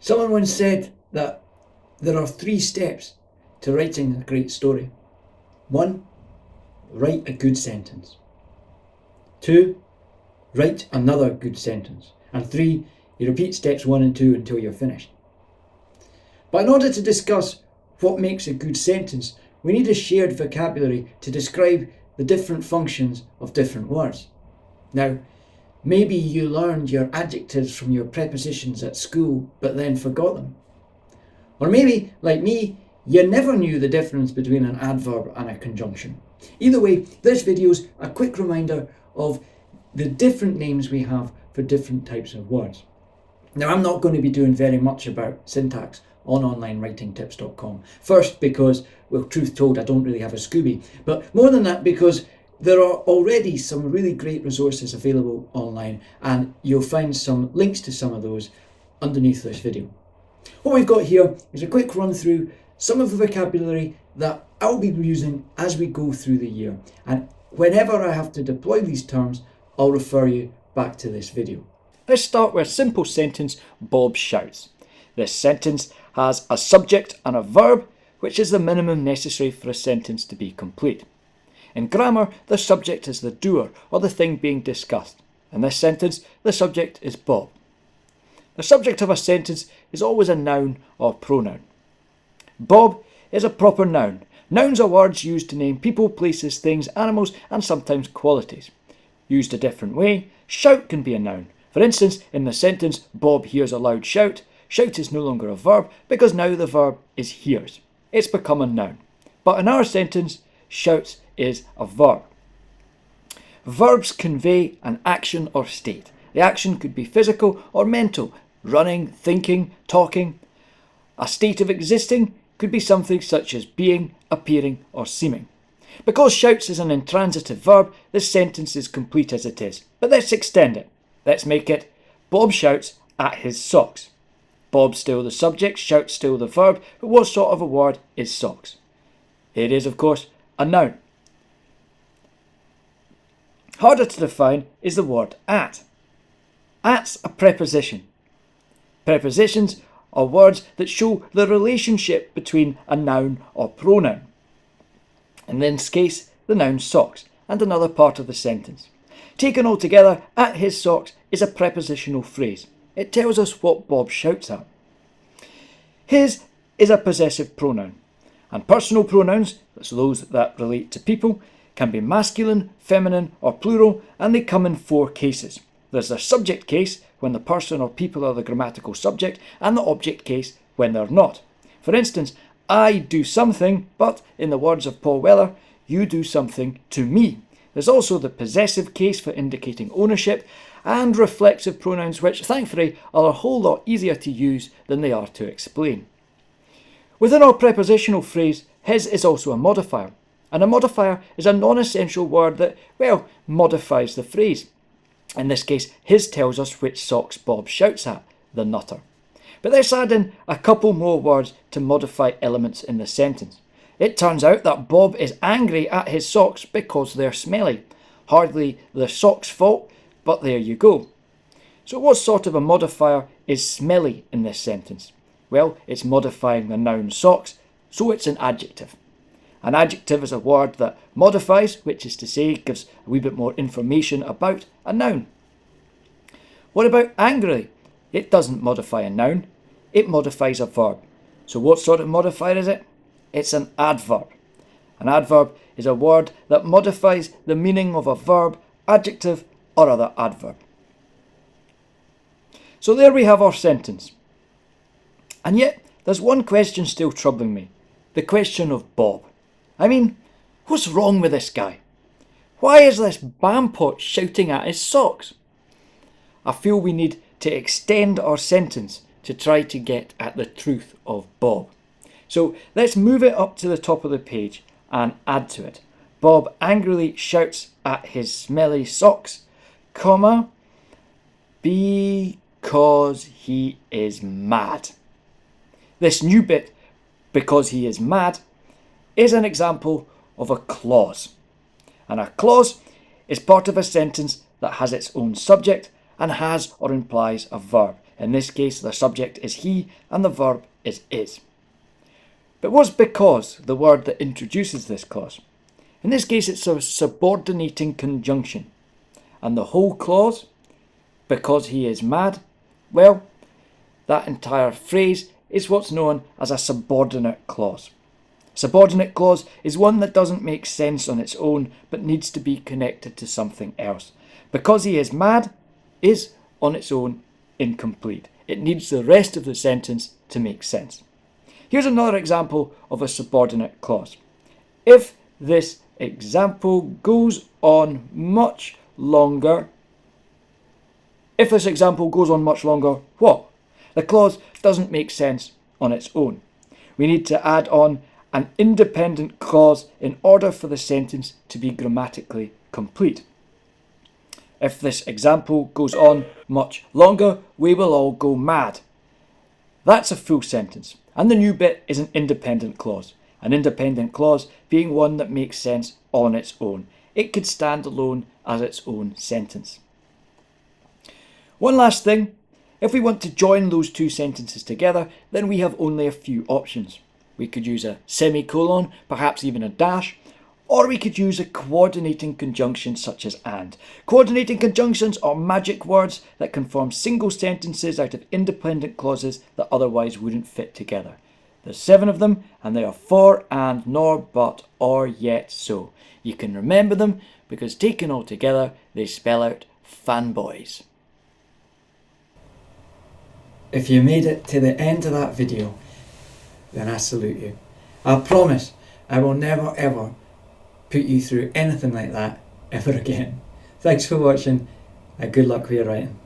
Someone once said that there are 3 steps to writing a great story. 1. Write a good sentence. 2. Write another good sentence. And 3. You repeat steps 1 and 2 until you're finished. But in order to discuss what makes a good sentence, we need a shared vocabulary to describe the different functions of different words. Now, maybe you learned your adjectives from your prepositions at school, but then forgot them. Or maybe, like me, you never knew the difference between an adverb and a conjunction. Either way, this video's a quick reminder of the different names we have for different types of words. Now, I'm not going to be doing very much about syntax on onlinewritingtips.com. First, because, well, truth told, I don't really have a Scooby. But more than that, because there are already some really great resources available online, and you'll find some links to some of those underneath this video. What we've got here is a quick run through some of the vocabulary that I'll be using as we go through the year. And whenever I have to deploy these terms, I'll refer you back to this video. Let's start with a simple sentence, Bob shouts. This sentence has a subject and a verb, which is the minimum necessary for a sentence to be complete. In grammar, the subject is the doer or the thing being discussed. In this sentence, the subject is Bob. The subject of a sentence is always a noun or pronoun. Bob is a proper noun. Nouns are words used to name people, places, things, animals, and sometimes qualities. Used a different way, shout can be a noun. For instance, in the sentence, Bob hears a loud shout, shout is no longer a verb because now the verb is hears. It's become a noun. But in our sentence, shouts is a verb. Verbs convey an action or state. The action could be physical or mental, running, thinking, talking. A state of existing could be something such as being, appearing, or seeming. Because shouts is an intransitive verb, this sentence is complete as it is. But let's extend it. Let's make it Bob shouts at his socks. Bob's still the subject, shouts still the verb, but what sort of a word is socks? It is, of course, a noun. Harder to define is the word at. At's a preposition. Prepositions are words that show the relationship between a noun or pronoun. In this case, the noun socks, and another part of the sentence. Taken all together, at his socks is a prepositional phrase. It tells us what Bob shouts at. His is a possessive pronoun, and personal pronouns, that's those that relate to people, can be masculine, feminine, or plural, and they come in 4 cases. There's the subject case, when the person or people are the grammatical subject, and the object case, when they're not. For instance, I do something, but in the words of Paul Weller, you do something to me. There's also the possessive case for indicating ownership, and reflexive pronouns, which thankfully are a whole lot easier to use than they are to explain. Within our prepositional phrase, his is also a modifier, and a modifier is a non-essential word that, well, modifies the phrase. In this case, his tells us which socks Bob shouts at, the nutter. But let's add in a couple more words to modify elements in the sentence. It turns out that Bob is angry at his socks because they're smelly. Hardly the socks' fault, but there you go. So what sort of a modifier is smelly in this sentence? Well, it's modifying the noun socks, so it's an adjective. An adjective is a word that modifies, which is to say, gives a wee bit more information about a noun. What about angrily? It doesn't modify a noun, it modifies a verb. So what sort of modifier is it? It's an adverb. An adverb is a word that modifies the meaning of a verb, adjective, or other adverb. So there we have our sentence. And yet, there's one question still troubling me. The question of Bob. I mean, what's wrong with this guy? Why is this bampot shouting at his socks? I feel we need to extend our sentence to try to get at the truth of Bob. So let's move it up to the top of the page and add to it. Bob angrily shouts at his smelly socks, comma, because he is mad. This new bit, because he is mad, is an example of a clause. And a clause is part of a sentence that has its own subject and has or implies a verb. In this case, the subject is he and the verb is. But what's because, the word that introduces this clause? In this case, it's a subordinating conjunction. And the whole clause, because he is mad, well, that entire phrase is what's known as a subordinate clause. Subordinate clause is one that doesn't make sense on its own, but needs to be connected to something else. Because he is mad is, on its own, incomplete. It needs the rest of the sentence to make sense. Here's another example of a subordinate clause. If this example goes on much longer, what? The clause doesn't make sense on its own. We need to add on an independent clause in order for the sentence to be grammatically complete. If this example goes on much longer, we will all go mad. That's a full sentence, and the new bit is an independent clause. An independent clause being one that makes sense on its own. It could stand alone as its own sentence. One last thing, if we want to join those two sentences together, then we have only a few options. We could use a semicolon, perhaps even a dash, or we could use a coordinating conjunction such as and. Coordinating conjunctions are magic words that can form single sentences out of independent clauses that otherwise wouldn't fit together. There's 7 of them, and they are for, and, nor, but, or, yet, so. You can remember them because taken all together, they spell out fanboys. If you made it to the end of that video, then I salute you. I promise I will never ever put you through anything like that ever again. Thanks for watching and good luck with your writing.